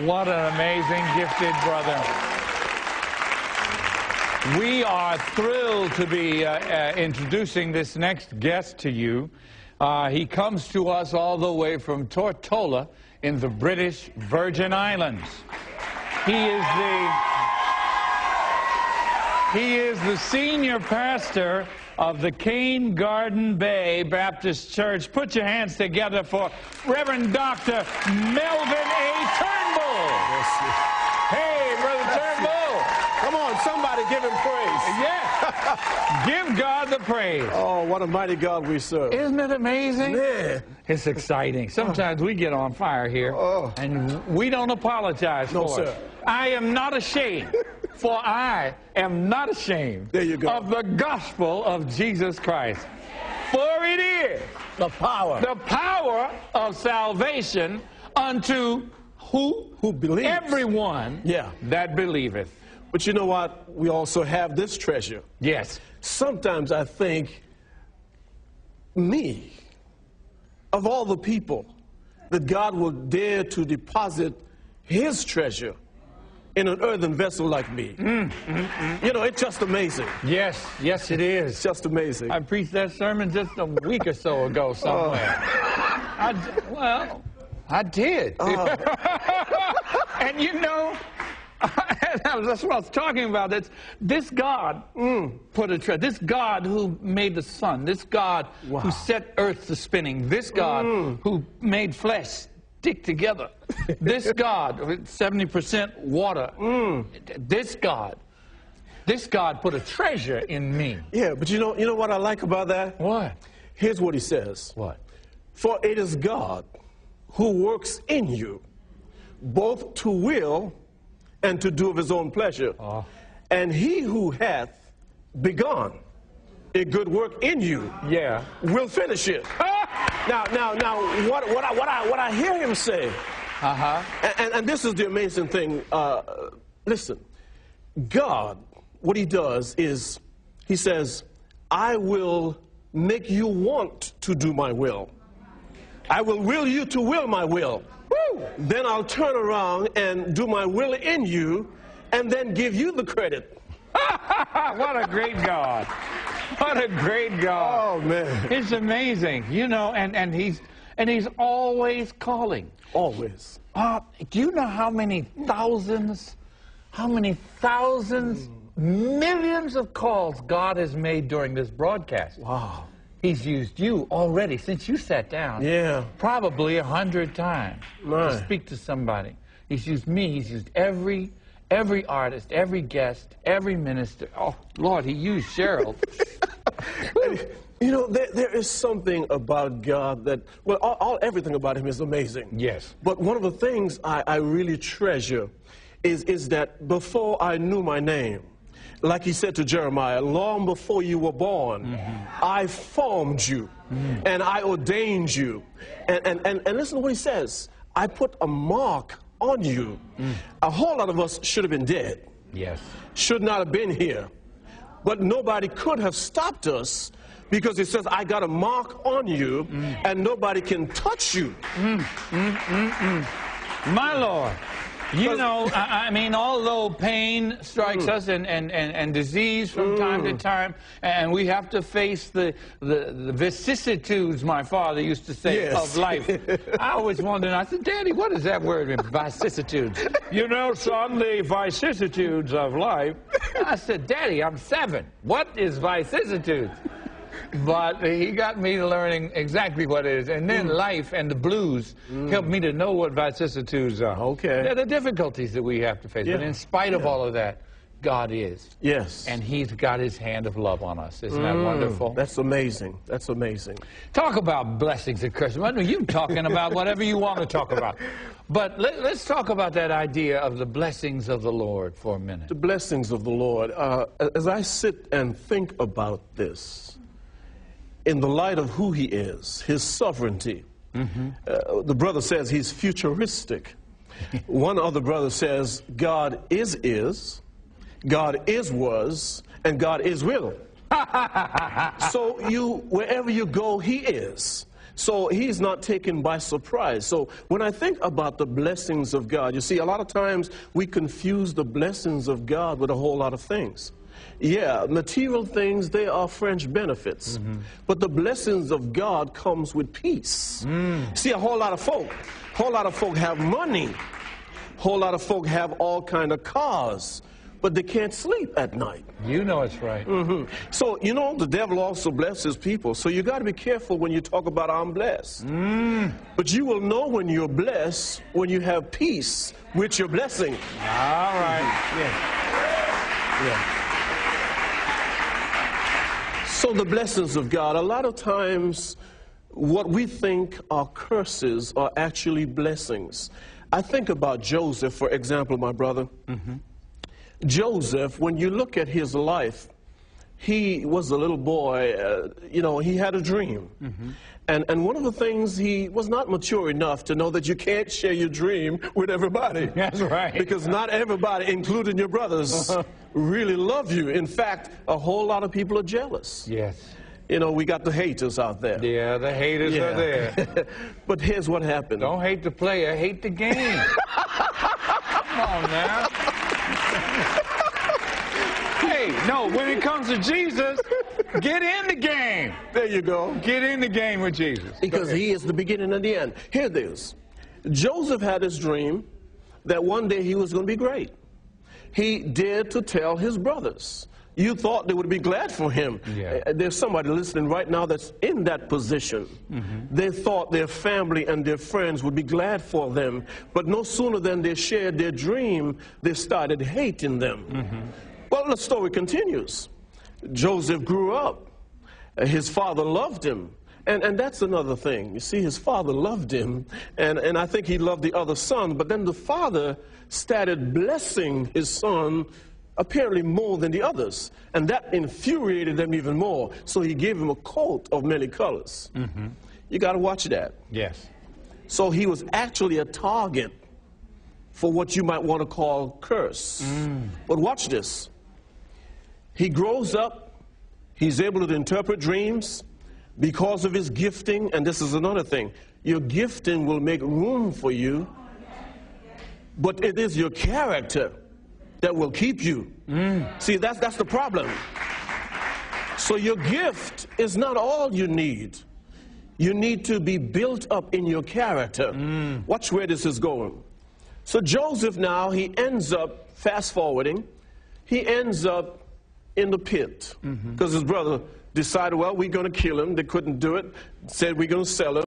What an amazing, gifted brother. We are thrilled to be introducing this next guest to you. He comes to us all the way from Tortola in the British Virgin Islands. He is the senior pastor of the Cane Garden Bay Baptist Church. Put your hands together for Reverend Dr. Melvin A. Turnbull. Hey, Brother Turnbull. Come on, somebody give him praise. Yeah. Give God the praise. Oh, what a mighty God we serve. Isn't it amazing? Man. It's exciting. Sometimes we get on fire here, and we don't apologize for it. I am not ashamed, for I am not ashamed of the gospel of Jesus Christ. For it is the power of salvation unto who believes. Everyone that believeth. But you know what? We also have this treasure. Yes. Sometimes I think of all the people that God will dare to deposit his treasure in an earthen vessel like me. You know, it's just amazing. Yes, yes it is. It's just amazing. I preached that sermon just a week or so ago somewhere. I did. And you know, that's what I was talking about. This God put a treasure. This God who made the sun. This God who set earth to spinning. This God who made flesh stick together. This God, 70% water. This God put a treasure in me. Yeah, but you know what I like about that? What? Here's what he says. What? For it is God who works in you, both to will and to do of his own pleasure. And he who hath begun a good work in you will finish it. Now, what I hear him say, and this is the amazing thing. Listen, God, what he does is, he says, I will make you want to do my will. I will you to will my will. Then I'll turn around and do my will in you, and then give you the credit. What a great God. What a great God. Oh, man. It's amazing. You know, and he's always calling. Always. Do you know how many thousands, millions of calls God has made during this broadcast? Wow. He's used you already since you sat down. Yeah. Probably 100 times to speak to somebody. He's used me. He's used every artist, every guest, every minister. Oh, Lord, he used Cheryl. You know, there is something about God that, well, everything about him is amazing. Yes. But one of the things I really treasure is that before I knew my name, like he said to Jeremiah, long before you were born, I formed you, and I ordained you. And listen to what he says. I put a mark on you. A whole lot of us should have been dead. Yes. Should not have been here. But nobody could have stopped us, because it says, I got a mark on you, and nobody can touch you. My Lord. You know, I mean, although pain strikes us and disease from time to time, and we have to face the vicissitudes, my father used to say, of life. I always wondered, I said, Daddy, what does that word mean, vicissitudes? You know, son, the vicissitudes of life. I said, Daddy, I'm 7. What is vicissitudes? But he got me learning exactly what it is. And then life and the blues helped me to know what vicissitudes are. Okay. They're the difficulties that we have to face. But in spite of all of that, God is. Yes. And he's got his hand of love on us. Isn't that wonderful? That's amazing. That's amazing. Talk about blessings and curses. Well, you talking about whatever you want to talk about. But let's talk about that idea of the blessings of the Lord for a minute. The blessings of the Lord. As I sit and think about this, in the light of who he is, his sovereignty, the brother says he's futuristic. One other brother says God is, God is was, and God is will. So wherever you go, he is. So he's not taken by surprise. So when I think about the blessings of God, you see, a lot of times we confuse the blessings of God with a whole lot of things. Yeah, material things, they are fringe benefits. But the blessings of God comes with peace. See, a whole lot of folk have money. A whole lot of folk have all kind of cars, but they can't sleep at night. You know it's right. So, you know, the devil also blesses people. So you got to be careful when you talk about I'm blessed. But you will know when you're blessed when you have peace with your blessing. All right. Yeah. So the blessings of God, a lot of times what we think are curses are actually blessings. I think about Joseph, for example, my brother. Joseph, when you look at his life, he was a little boy, you know, he had a dream. And one of the things, he was not mature enough to know that you can't share your dream with everybody. That's right. Because not everybody, including your brothers, really love you. In fact, a whole lot of people are jealous. Yes. You know, we got the haters out there. Yeah, the haters are there. But here's what happened. Don't hate the player, hate the game. Come on now. Hey, no, when it comes to Jesus, get in the game. There you go. Get in the game with Jesus. Because he is the beginning and the end. Here it is. Joseph had his dream that one day he was going to be great. He dared to tell his brothers. You thought they would be glad for him. Yeah. There's somebody listening right now that's in that position. They thought their family and their friends would be glad for them. But no sooner than they shared their dream, they started hating them. Well, the story continues. Joseph grew up. His father loved him. And that's another thing. You see, his father loved him, and I think he loved the other son, but then the father started blessing his son apparently more than the others, and that infuriated them even more. So he gave him a coat of many colors. You got to watch that. Yes. So he was actually a target for what you might want to call curse. But watch this. He grows up, he's able to interpret dreams because of his gifting, and this is another thing. Your gifting will make room for you, but it is your character that will keep you. See, that's the problem. So your gift is not all you need. You need to be built up in your character. Watch where this is going. So Joseph now, he ends up, fast forwarding, he ends up in the pit because his brother decided, well, we're going to kill him. They couldn't do it. Said, we're going to sell him.